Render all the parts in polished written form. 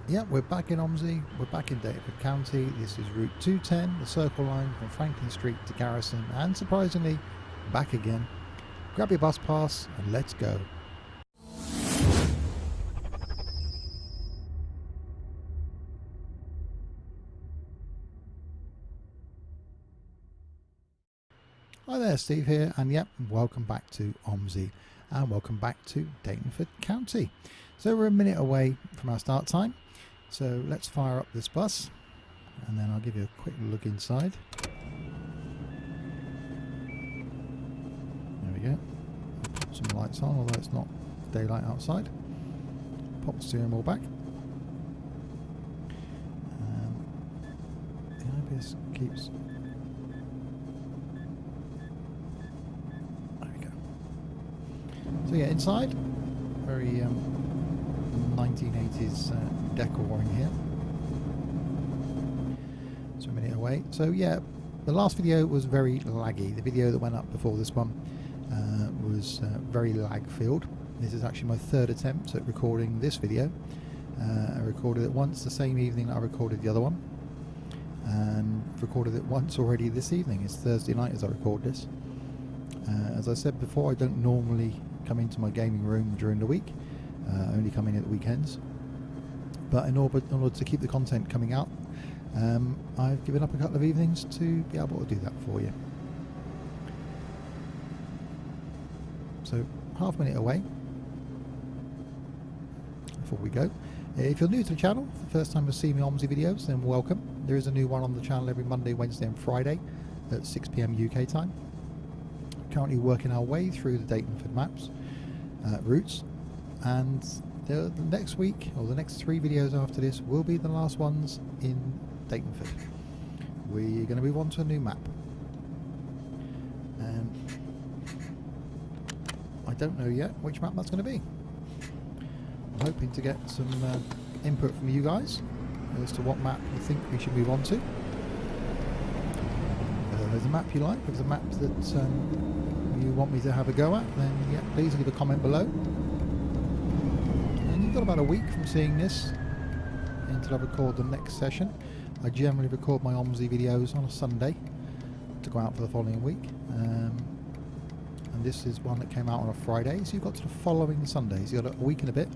Yeah, we're back in OMSI, we're back in Daytonford County. This is Route 210, the Circle Line from Franklin Street to Garrison, and surprisingly, back again. Grab your bus pass and let's go. Hi there, Steve here, and yep, welcome back to OMSI, and welcome back to Daytonford County. So we're a minute away from our start time. So let's fire up this bus and then I'll give you a quick look inside. There we go. Put some lights on, although it's not daylight outside. Pop the steering wheel back. The IBS keeps... There we go. So yeah, inside, very 1980s decor in here. So a minute away. So yeah, the last video was very laggy. The video that went up before this one was very lag filled. This is actually my third attempt at recording this video. I recorded it once the same evening that I recorded the other one, and recorded it once already this evening. It's Thursday night as I record this. As I said before, I don't normally come into my gaming room during the week. I only come in at the weekends. But in order to keep the content coming out, I've given up a couple of evenings to be able to do that for you. So half a minute away before we go. If you're new to the channel, for the first time you'll see me OMSI videos, then welcome. There is a new one on the channel every Monday, Wednesday and Friday at 6 PM UK time. Currently working our way through the Daytonford maps, routes, and the next week, or the next 3 videos after this, will be the last ones in Daytonford. We're going to move on to a new map. I don't know yet which map that's going to be. I'm hoping to get some input from you guys as to what map you think we should move on to. If there's a map you like, if there's a map that you want me to have a go at, then yeah, please leave a comment below. Got about a week from seeing this until I record the next session. I generally record my OMSI videos on a Sunday to go out for the following week, and this is one that came out on a Friday, so you've got to the following Sunday. So you've got a week and a bit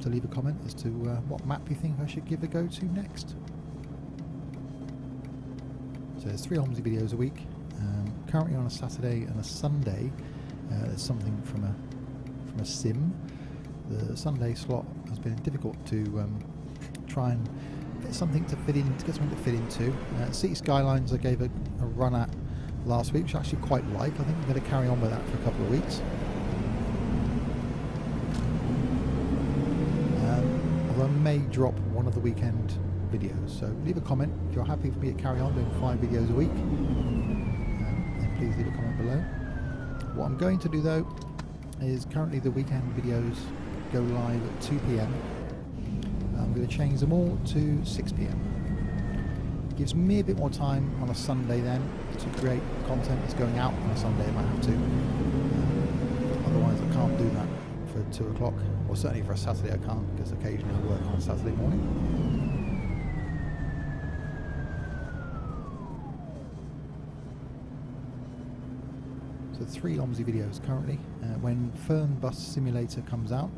to leave a comment as to what map you think I should give a go to next. So there's 3 OMSI videos a week. Currently on a Saturday and a Sunday, there's something from a sim. The Sunday slot has been difficult to try and get something to fit into. City Skylines I gave a run at last week, which I actually quite like. I think I'm going to carry on with that for a couple of weeks. Although I may drop one of the weekend videos, so leave a comment if you're happy for me to carry on doing 5 videos a week. Then please leave a comment below. What I'm going to do though is currently the weekend videos go live at 2 PM. I'm going to change them all to 6 PM. Gives me a bit more time on a Sunday then to create content that's going out on a Sunday if I have to. Otherwise I can't do that for 2 o'clock, or certainly for a Saturday I can't, because occasionally I work on a Saturday morning. So 3 OMSI videos currently. When Fern Bus Simulator comes out,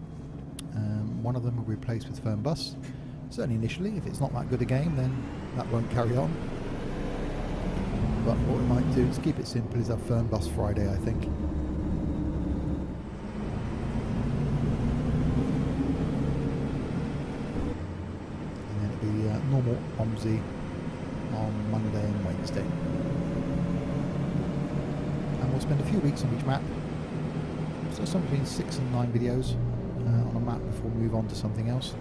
one of them will be replaced with Fern Bus. Certainly initially. If it's not that good a game, then that won't carry on. But what we might do is keep it simple, is have Fern Bus Friday, I think. And then it'll be normal OMSI on Monday and Wednesday. And we'll spend a few weeks on each map. So somewhere between 6 and 9 videos on a map before we move on to something else.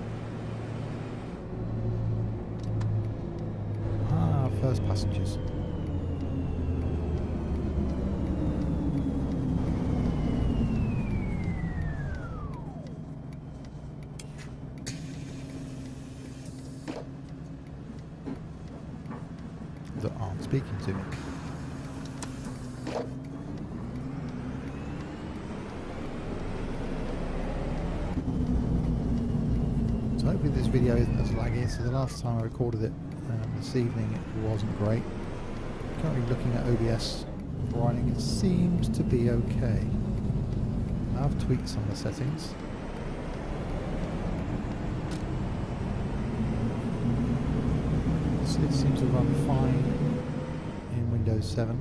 First passengers. That aren't speaking to me. So hopefully hopefully this video isn't as laggy. So the last time I recorded it this evening, it wasn't great. Currently looking at OBS running, it seems to be okay. I've tweaked some of the settings. It seems to run fine in Windows 7.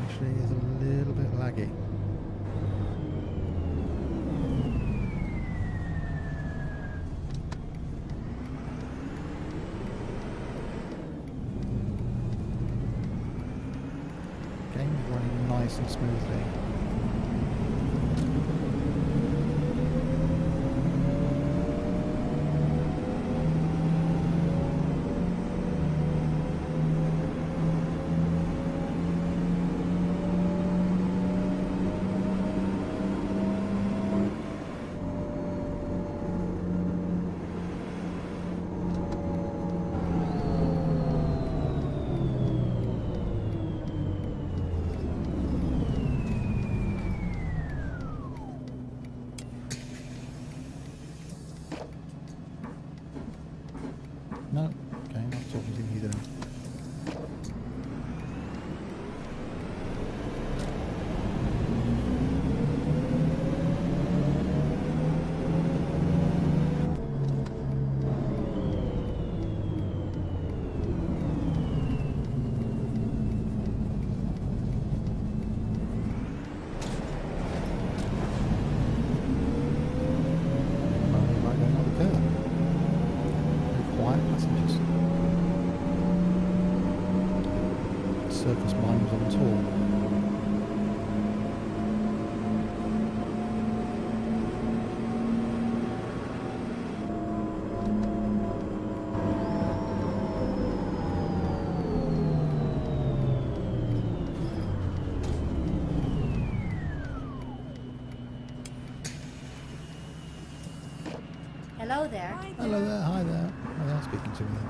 Actually, it's a little bit laggy. Game's running nice and smoothly. No, okay, not talking to you either. Circus mimes on tour. Hello there. Hello there, hi there. Oh, they're speaking to me then.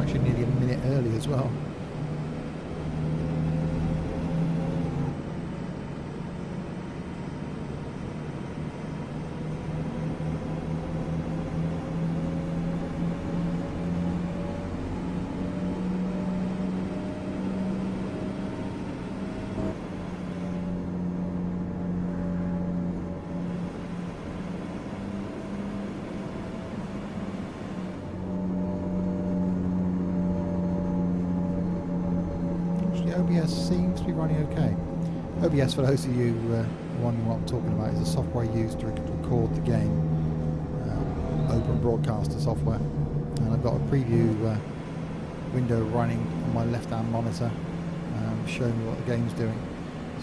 Nearly a minute early as well. OBS seems to be running okay. OBS, for those of you wondering what I'm talking about, is a software used to record the game, open broadcaster software. And I've got a preview window running on my left-hand monitor, showing me what the game's doing.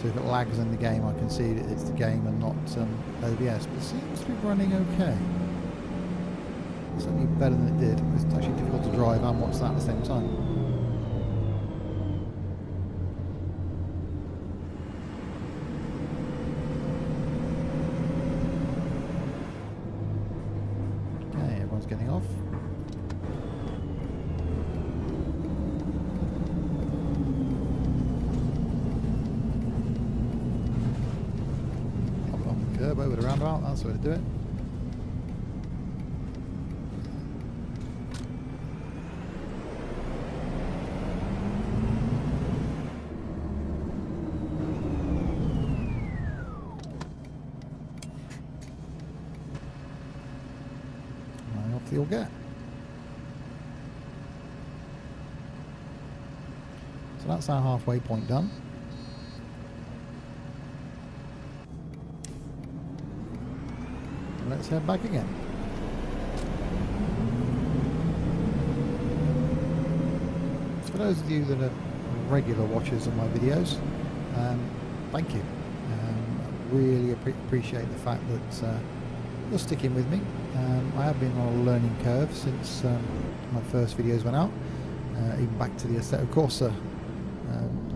So if it lags in the game, I can see that it's the game and not OBS. But it seems to be running okay. It's certainly better than it did. It's actually difficult to drive and watch that at the same time. Getting off. Pop it on the curb over the roundabout, that's the way to do it. You'll get. So that's our halfway point done. Let's head back again. for those of you that are regular watchers of my videos, thank you. I really appreciate the fact that you're sticking with me. I have been on a learning curve since my first videos went out, even back to the Assetto Corsa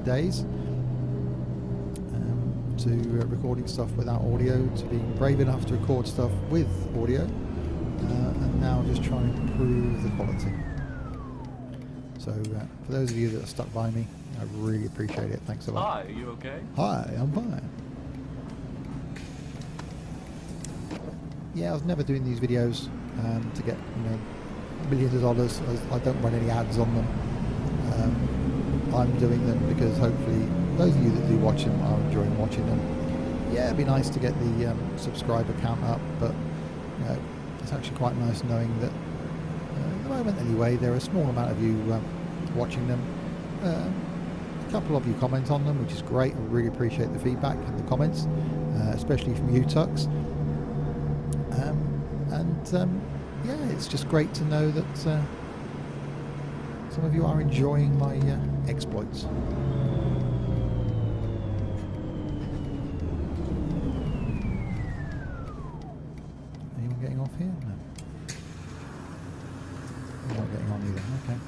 days, to recording stuff without audio, to being brave enough to record stuff with audio, and now just trying to improve the quality. So for those of you that are stuck by me, I really appreciate it. Thanks a lot. Hi, are you okay? Hi, I'm fine. Yeah, I was never doing these videos to get, you know, millions of dollars. I don't run any ads on them. I'm doing them because hopefully those of you that do watch them are enjoying watching them. Yeah, it'd be nice to get the subscriber count up, but you know, it's actually quite nice knowing that at the moment anyway, there are a small amount of you watching them. A couple of you comment on them, which is great. I really appreciate the feedback and the comments, especially from you, Tux. Yeah, it's just great to know that some of you are enjoying my exploits. Anyone getting off here? No. I'm not getting on either. Okay.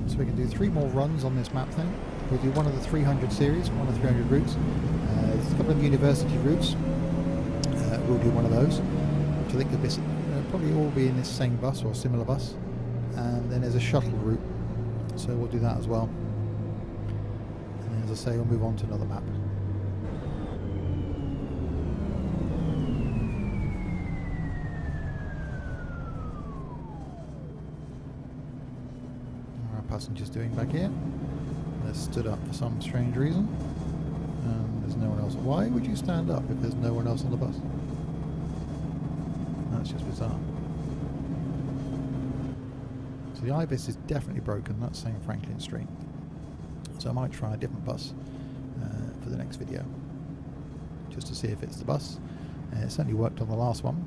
So we can do 3 more runs on this map thing. We'll do one of the 300 series, one of the 300 routes. There's a couple of university routes. We'll do one of those, which I think will probably all be in this same bus or similar bus. And then there's a shuttle route, so we'll do that as well. And then, as I say, we'll move on to another map. Passengers doing back here? They're stood up for some strange reason. There's no one else. Why would you stand up if there's no one else on the bus? That's just bizarre. So the Ibis is definitely broken. That's saying Franklin Street. So I might try a different bus for the next video, just to see if it's the bus. It certainly worked on the last one.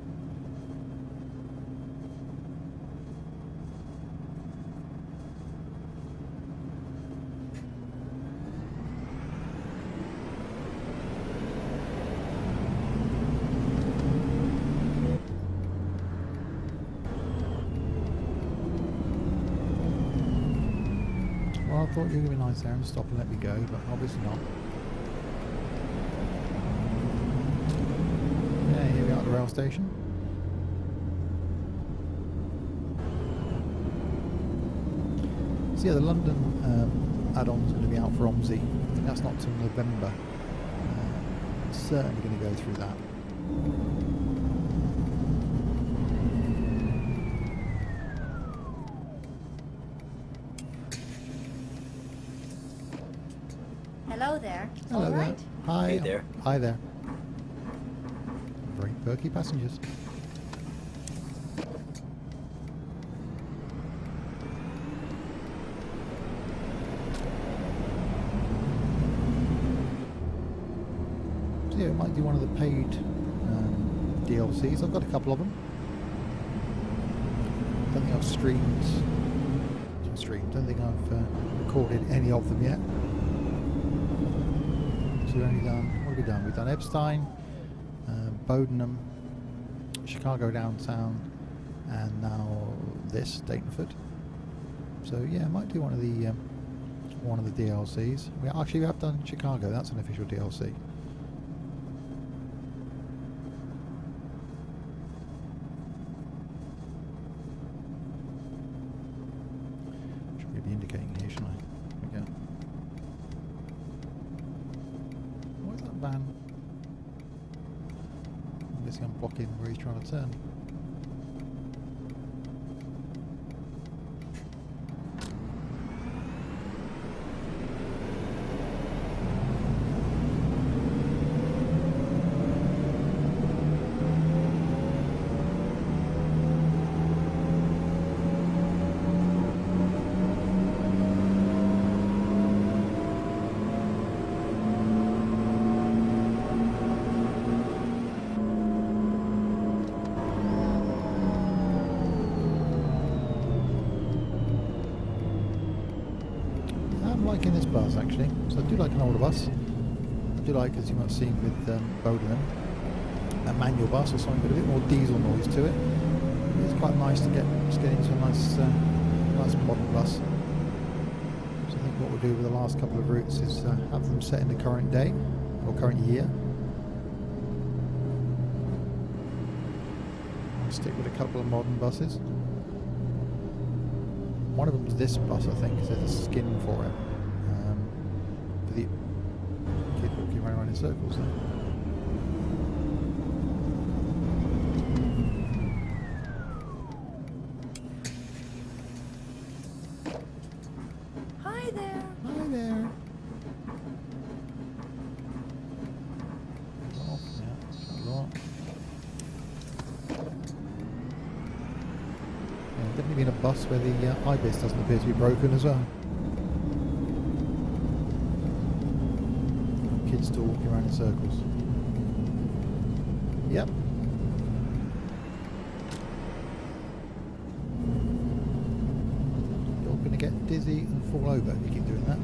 I thought you were going to be nice there and stop and let me go, but obviously not. Yeah, here we are at the rail station. So yeah, the London add-on is going to be out for OMSI. I think that's not till November. Certainly going to go through that. Hello there. Hello All there. right. Hi. Hey there. Hi there. Very perky passengers. So yeah, we might do one of the paid DLCs. I've got a couple of them. Don't think I've don't think I've recorded any of them yet. So we've only done, what have we done? We've done Epstein, Bodenham, Chicago downtown, and now this, Daytonford. So yeah, I might do one of the DLCs. We have done Chicago. That's an official DLC. Should be indicating here, shouldn't I? There we go. Where's that van? I'm guessing I'm blocking where he's trying to turn. liking this bus actually. So I do like an older bus. I do like, as you might have seen with Bowden, a manual bus or something with a bit more diesel noise to it. It's quite nice to get into a nice modern bus. So I think what we'll do with the last couple of routes is have them set in the current day or current year. I'll stick with a couple of modern buses. One of them is this bus, I think, because there's a skin for it. For the kid walking around in circles there. Hi there. Hi there. Oh, yeah, definitely been a bus where the ibis doesn't appear to be broken as well. Kids still walking around in circles. Yep. You're going to get dizzy and fall over if you keep doing that.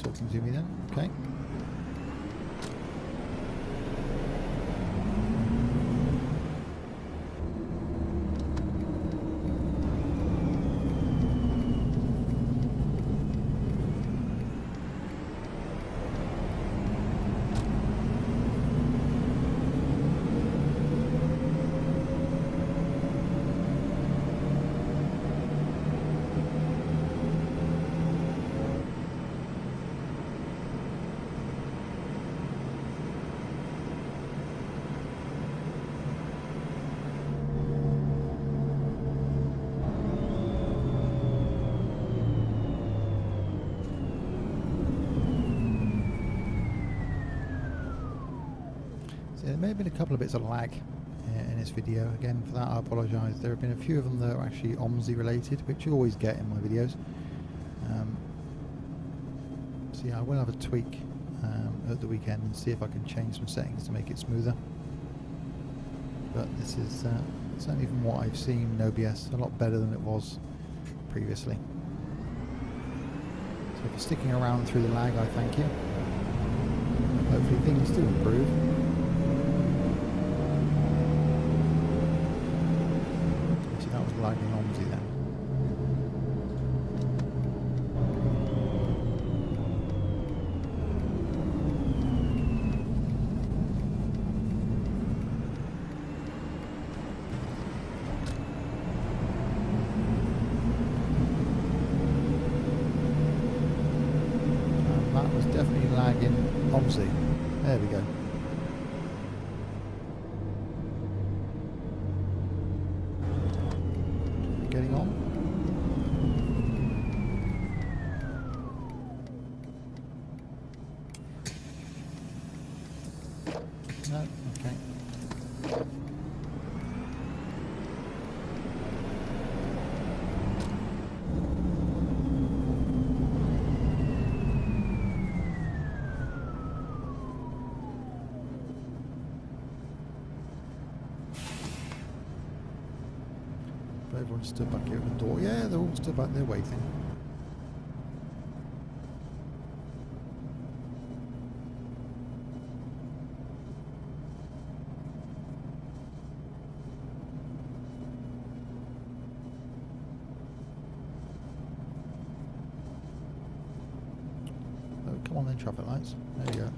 Talking to me then, okay. There may have been a couple of bits of lag in this video. Again, for that I apologise. There have been a few of them that are actually OMSI related, which you always get in my videos. So yeah, I will have a tweak at the weekend and see if I can change some settings to make it smoother. But this is certainly from what I've seen in OBS, a lot better than it was previously. So if you're sticking around through the lag, I thank you. Hopefully things do improve. That was lagging OMSI then. And that was definitely lagging OMSI. There we go. Getting on. No, okay. Everyone's stood back here at the door. Yeah, they're all stood back there waiting. Oh, come on then, traffic lights. There you go.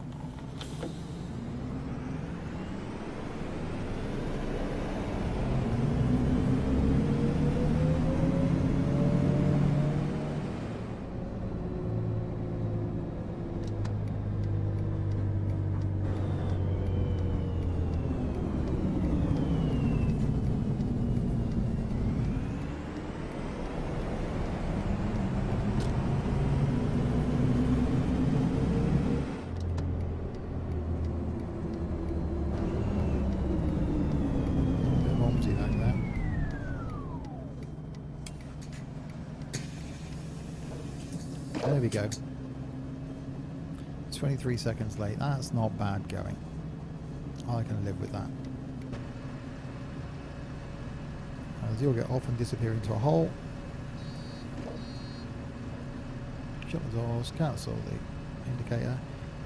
There we go. 23 seconds late. That's not bad going. I can live with that. As you'll get off and disappear into a hole. Shut the doors, cancel the indicator.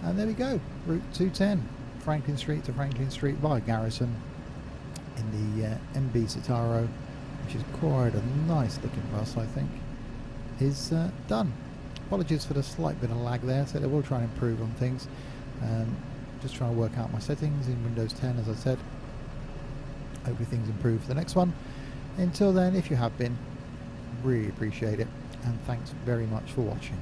And there we go. Route 210. Franklin Street to Franklin Street via Garrison in the MB Citaro, which is quite a nice looking bus, I think, is done. Apologies for the slight bit of lag there, so I will try and improve on things. Just trying to work out my settings in Windows 10, as I said. Hopefully things improve for the next one. Until then, if you have been, really appreciate it, and thanks very much for watching.